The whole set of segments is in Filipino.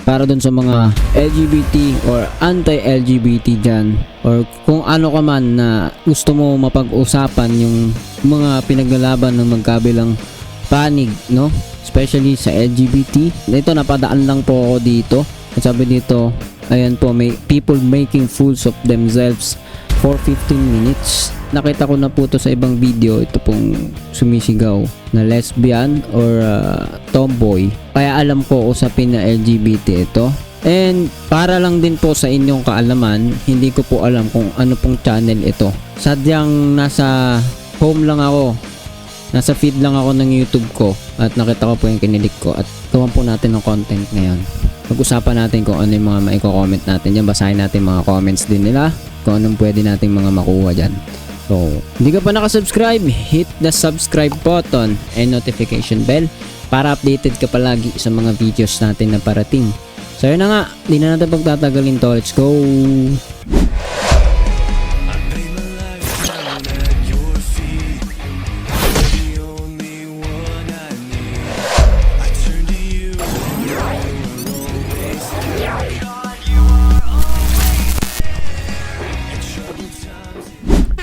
para dun sa mga LGBT or anti-LGBT dyan, or kung ano ka man na gusto mo mapag-usapan yung mga pinaglalaban ng magkabilang panig, no? Especially sa LGBT. Ito, napadaan lang po ako dito. At sabi dito, ayan po, may people making fools of themselves for 15 minutes. Nakita ko na po to sa ibang video, ito pong sumisigaw na lesbian or tomboy. Kaya alam ko usapin na LGBT ito. And para lang din po sa inyong kaalaman, hindi ko po alam kung ano pong channel ito. Sadyang nasa home lang ako, nasa feed lang ako ng YouTube ko at nakita ko po yung kinilik ko at gawan po natin ng content ngayon. Pag-usapan natin kung ano yung mga maiko-comment natin dyan. Basahin natin mga comments din nila, kung anong pwede nating mga makuha dyan. So, hindi ka pa nakasubscribe, hit the subscribe button and notification bell para updated ka palagi sa mga videos natin na parating. So, yun na nga, di na natin pagtatagalin to. Let's go!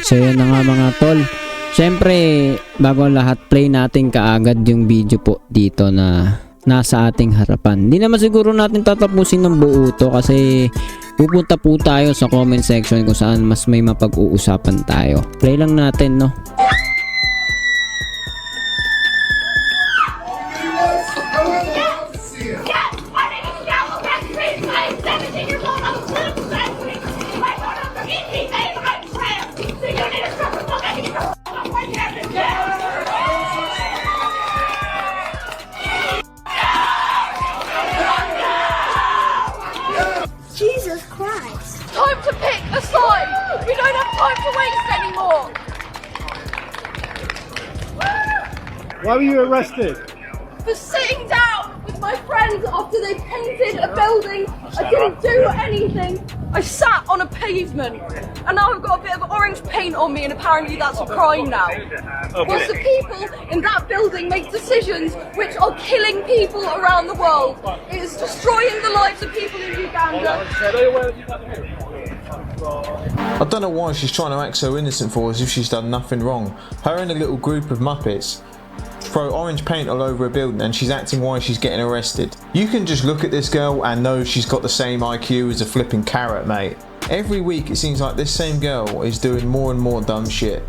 So yun na nga mga tol. Syempre, bago ang lahat, play natin kaagad yung video po dito na nasa ating harapan. Hindi naman siguro natin tatapusin ng buo to kasi pupunta po tayo sa comment section kung saan mas may mapag-uusapan tayo. Play lang natin, no? Jesus Christ. Time to pick a side! We don't have time to waste anymore! Why were you arrested? For sitting down with my friends after they painted a building, I didn't do anything. I sat on a pavement and now I've got a bit of orange paint on me and apparently that's a crime now. Whilst the people in that building make decisions which are killing people around the world. It is destroying the lives of people in Uganda. I don't know why she's trying to act so innocent for as if she's done nothing wrong. Her and a little group of Muppets throw orange paint all over a building and she's acting why she's getting arrested. You can just look at this girl and know she's got the same IQ as a flipping carrot, mate. Every week it seems like this same girl is doing more and more dumb shit.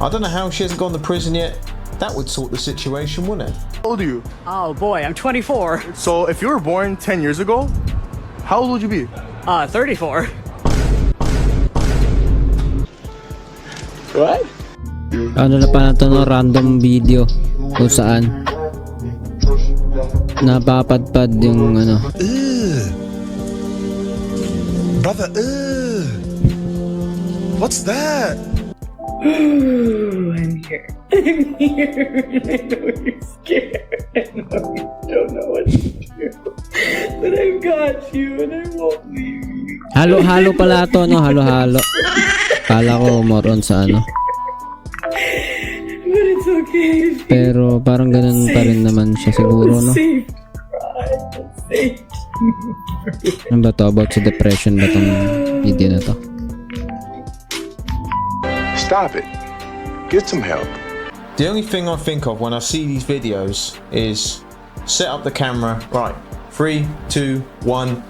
I don't know how she hasn't gone to prison yet. That would sort the situation, wouldn't it? How old are you? Oh boy, I'm 24. So if you were born 10 years ago, how old would you be? 34. What? Ano na pa na to, no? Random video kung saan napapadpad yung ano. Brother, what's that? I'm here. I'm here. I know you're scared. I know you don't know what to do. But I've got you and I won't leave you. Halo-halo pala to, no? Halo-halo. Kala ko more on sa ano. But it's okay. Pero parang ganun pa rin naman siya siguro, no? Safe. Safe. Ano ba to? About sa depression ba tong video na to? Stop it. Get some help. The only thing I think of when I see these videos is set up the camera, right, 3, 2, 1,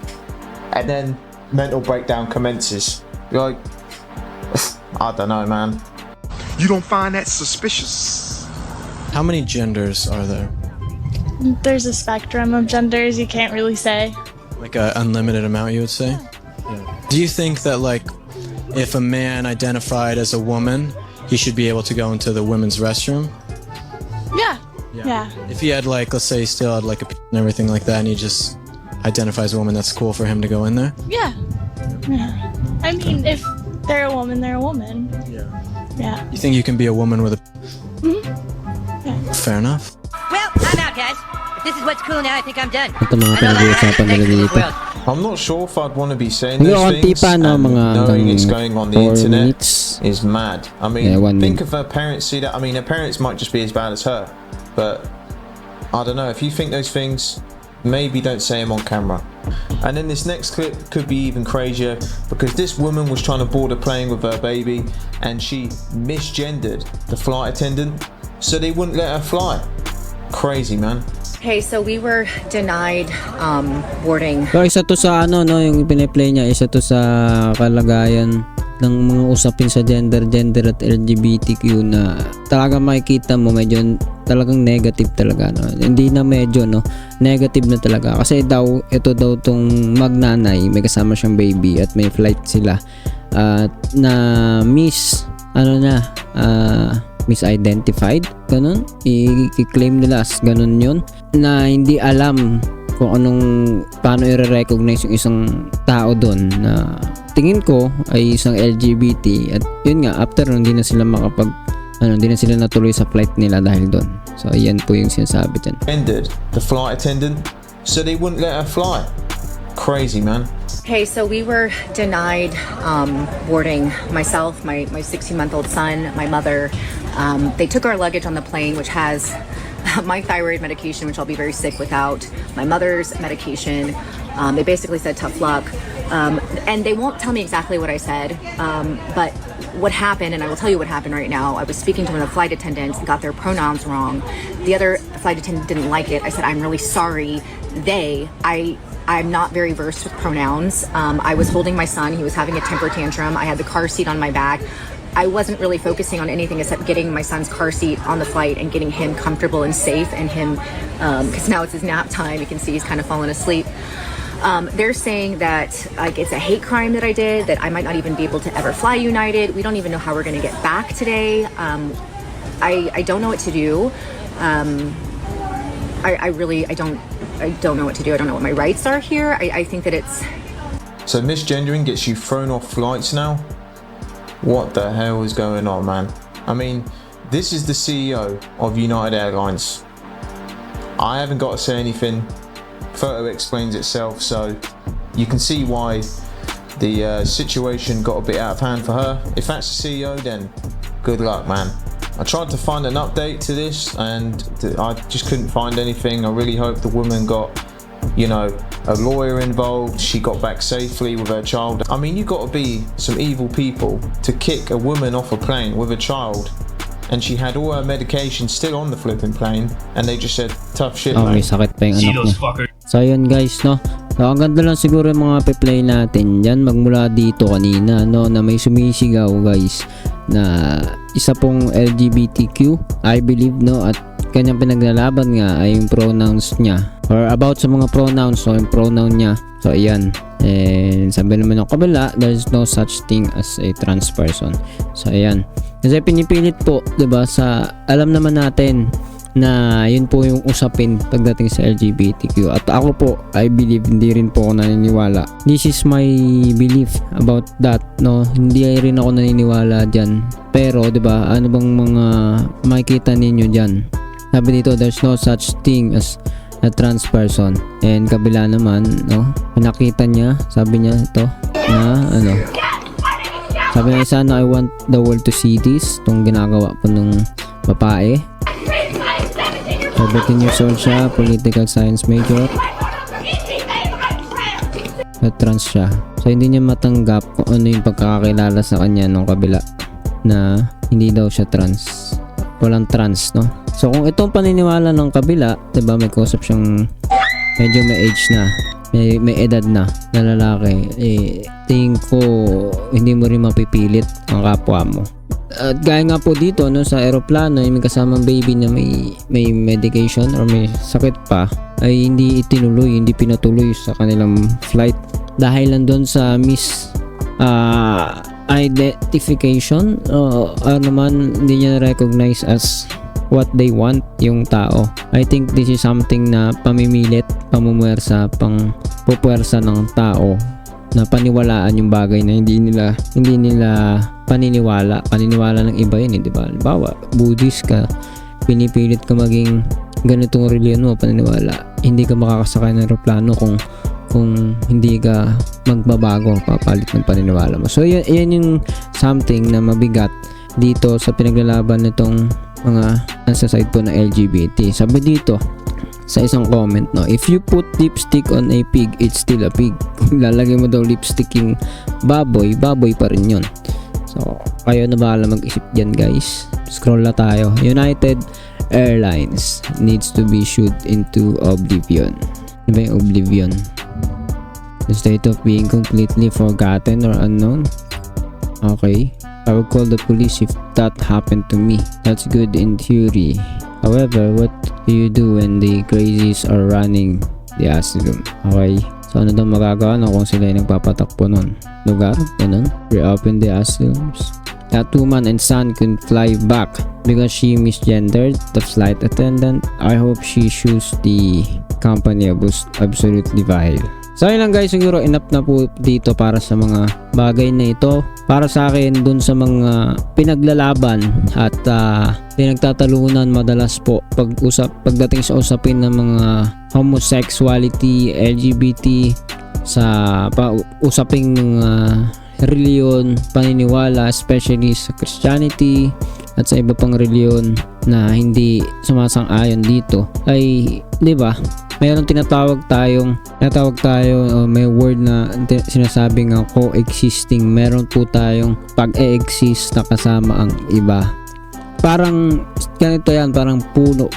and then mental breakdown commences. You're like, I don't know, man. You don't find that suspicious? How many genders are there? There's a spectrum of genders, you can't really say. Like an unlimited amount, you would say? Do you think that, like, if a man identified as a woman, he should be able to go into the women's restroom? Yeah. If he had, like, let's say he still had, like, a and everything like that, and he just identifies a woman, that's cool for him to go in there? Yeah. I mean, if they're a woman, they're a woman. Yeah. You think you can be a woman with a... Yeah. Fair enough. Well, I'm out, guys. If this is what's cool now, I think I'm done. Ito mga pinag-uusapan nila dito. I'm not sure if I'd want to be saying Yung those konti things, pa, no, and mga knowing it's going on the 4 internet minutes. is mad. I mean, Yeah, 1 think minute. if her parents see that. I mean, her parents might just be as bad as her, but I don't know. If you think those things, maybe don't say them on camera. And then this next clip could be even crazier because this woman was trying to board a plane with her baby and she misgendered the flight attendant so they wouldn't let her fly. Crazy, man. Okay, so we were denied boarding. So isa to sa ano no, yung piniplay niya, isa to sa kalagayan ng mga usapin sa gender at LGBTQ na talaga makikita mo medyo talagang negative talaga, no? Hindi na medyo, no, negative na talaga kasi daw ito daw tong magnanay, may kasama siyang baby at may flight sila at na misidentified, ganun, i-claim nila as ganun yun, na hindi alam kung paano i-recognize yung isang tao doon na tingin ko ay isang LGBT at yun nga, after nun, hindi na sila hindi na sila natuloy sa flight nila dahil doon. So ayan po yung sinasabi dyan. Ended the flight attendant so they wouldn't let her fly. Crazy, man. Okay, so we were denied boarding. Myself, my 16-month-old son, my mother. They took our luggage on the plane, which has my thyroid medication, which I'll be very sick without, my mother's medication. They basically said tough luck. And they won't tell me exactly what I said, but what happened, and I will tell you what happened right now. I was speaking to one of the flight attendants, got their pronouns wrong. The other flight attendant didn't like it. I said, I'm really sorry. I'm not very versed with pronouns. I was holding my son. He was having a temper tantrum. I had the car seat on my back. I wasn't really focusing on anything except getting my son's car seat on the flight and getting him comfortable and safe, and him, because now it's his nap time. You can see he's kind of fallen asleep. They're saying that like it's a hate crime that I did, that I might not even be able to ever fly United. We don't even know how we're going to get back today. I don't know what to do. I don't know what to do. I don't know what my rights are here. I think that it's... So misgendering gets you thrown off flights now? What the hell is going on, man? I mean, this is the CEO of United Airlines. I haven't got to say anything. Photo explains itself, so you can see why the situation got a bit out of hand for her. If that's the CEO, then good luck, man. I tried to find an update to this and I just couldn't find anything. I really hope the woman got, you know, a lawyer involved. She got back safely with her child. I mean, you got to be some evil people to kick a woman off a plane with a child, and she had all her medication still on the flipping plane, and they just said tough shit. May sakit pa yung anak niya. So yun guys, no. So ang ganda lang siguro yung mga pe-play natin dyan magmula dito kanina, no, na may sumisigaw guys na isa pong LGBTQ, I believe, no, at kanyang pinaglalaban nga ay yung pronouns niya, or about sa mga pronouns, so yung pronoun niya. So ayan, and sabi naman ng kabila, there's no such thing as a trans person. So ayan, kasi pinipilit po, diba, sa alam naman natin na yun po yung usapin pagdating sa LGBTQ, at ako po, I believe, hindi rin po ako naniniwala. This is my belief about that, no, hindi rin ako naniniwala dyan. Pero diba, ano bang mga makikita ninyo dyan? Sabi dito, there's no such thing as a trans person, and kabila naman, no, nakita niya, sabi niya ito na ano, sabi niya, sana I want the world to see this, itong ginagawa po ng babae. 17 years old siya, political science major, at trans siya. So hindi niya matanggap kung ano yung pagkakakilala sa kanya nung kabila na hindi daw siya trans, walang trans, no. So kung itong paniniwala ng kabila, diba, may kausap siyang medyo may age na, may edad na lalaki, tingin ko hindi mo rin mapipilit ang kapwa mo. At gaya nga po dito, no, sa aeroplano, may kasamang baby na may medication or may sakit pa, ay hindi itinuloy, hindi pinatuloy sa kanilang flight dahil lang doon sa identification, naman hindi niya recognize as what they want yung tao. I think this is something na pamimilit, pamumuwersa, pupwersa ng tao na paniwalaan yung bagay na hindi nila paniniwala ng iba yun, di ba? Halimbawa, Buddhist ka, pinipilit ka maging ganitong reliyon mo, paniniwala, hindi ka makakasakay ng aeroplano kung hindi ka magbabago, papalit ng paniniwala mo. So yan yung something na mabigat dito sa pinaglalaban nitong mga nasa side po ng LGBT. Sabi dito, sa isang comment, no, if you put lipstick on a pig, it's still a pig. Kung lalagay mo daw lipstick yung baboy, baboy pa rin yun. So kayo na bahala mag-isip dyan, guys. Scroll na tayo. United Airlines needs to be shoot into oblivion. Ano ba yung oblivion? The state of being completely forgotten or unknown. Okay, I will call the police if that happened to me. That's good in theory. However, what do you do when the crazies are running the asylum? Okay, so ano daw magagawa na kung sila yung nagpapatakbo nun? Lugar? Ganun? Reopen the asylums. That woman and son could fly back because she misgendered the flight attendant. I hope she choose the company absolutely vile. So yun lang guys, siguro enough na po dito para sa mga bagay na ito. Para sa akin dun sa mga pinaglalaban at pinagtatalunan madalas po pagdating sa usapin ng mga homosexuality, LGBT, sa usaping reliyon, paniniwala, especially sa Christianity at sa iba pang reliyon na hindi sumasang-ayon dito ay, di ba? Mayroon tinatawag tayo, may word na sinasabing coexisting. Meron po tayong pag-e-exist na kasama ang iba. Parang ganito yan, parang puno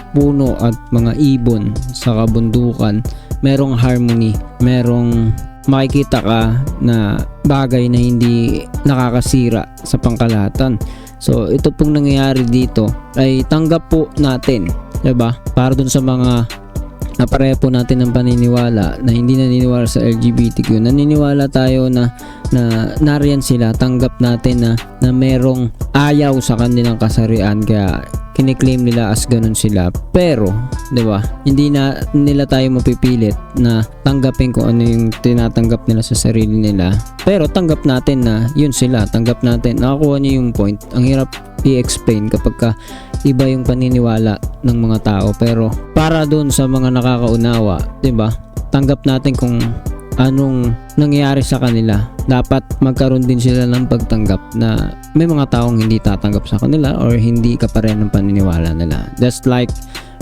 at mga ibon sa kabundukan. Merong harmony, merong makikita ka na bagay na hindi nakakasira sa pangkalahatan. So ito pong nangyayari dito ay tanggap po natin, diba? Para dun sa mga na pareho po natin ng paniniwala na hindi naniniwala sa LGBTQ, naniniwala tayo na nariyan sila, tanggap natin na merong ayaw sa kanilang kasarian kaya kiniklaim nila as ganun sila. Pero, di ba, hindi na nila tayo mapipilit na tanggapin kung ano yung tinatanggap nila sa sarili nila. Pero tanggap natin na yun sila, tanggap natin, nakakuha niyo yung point. Ang hirap i-explain kapag ka iba yung paniniwala ng mga tao, pero para dun sa mga nakakaunawa, 'di ba? Tanggap natin kung anong nangyayari sa kanila. Dapat magkaroon din sila ng pagtanggap na may mga taong hindi tatanggap sa kanila or hindi kapareha ng paniniwala nila. Just like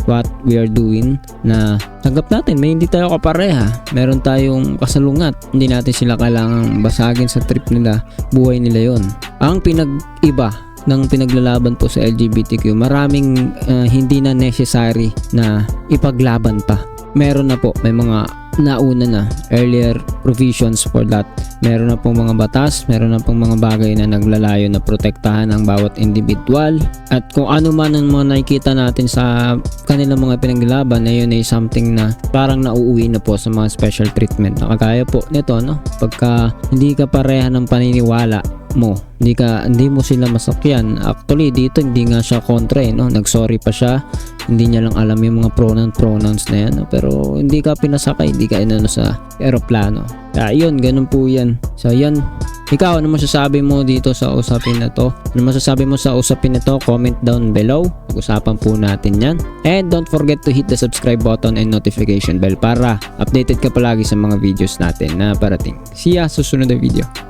what we are doing, na tanggap natin may hindi tayo kapareha, meron tayong kasalungat, hindi natin sila kailangang basagin sa trip nila, buhay nila yon. Ang pinag-iba ng pinaglalaban po sa LGBTQ, maraming hindi na necessary na ipaglaban pa. Meron na po, may mga nauna na earlier provisions for that. Meron na pong mga batas, meron na pong mga bagay na naglalayo na protektahan ang bawat individual, at kung ano man ang mga nakikita natin sa kanilang mga pinaglalaban na yun ay something na parang nauuwi na po sa mga special treatment. Kagaya po nito, no? Pagka hindi ka pareha ng paniniwala mo, hindi mo sila masakyan. Actually dito hindi nga siya kontra, no? Nagsorry pa siya, hindi niya lang alam yung mga pronouns na yan, no? Pero hindi ka pinasakay, hindi ka inano sa eroplano. Kaya yun, ganun po yan. So yan, ikaw, ano masasabi mo dito sa usapin na to? Ano masasabi mo sa usapin na to? Comment down below. Pag-usapan po natin yan. And don't forget to hit the subscribe button and notification bell para updated ka palagi sa mga videos natin na parating. See ya, susunod na video.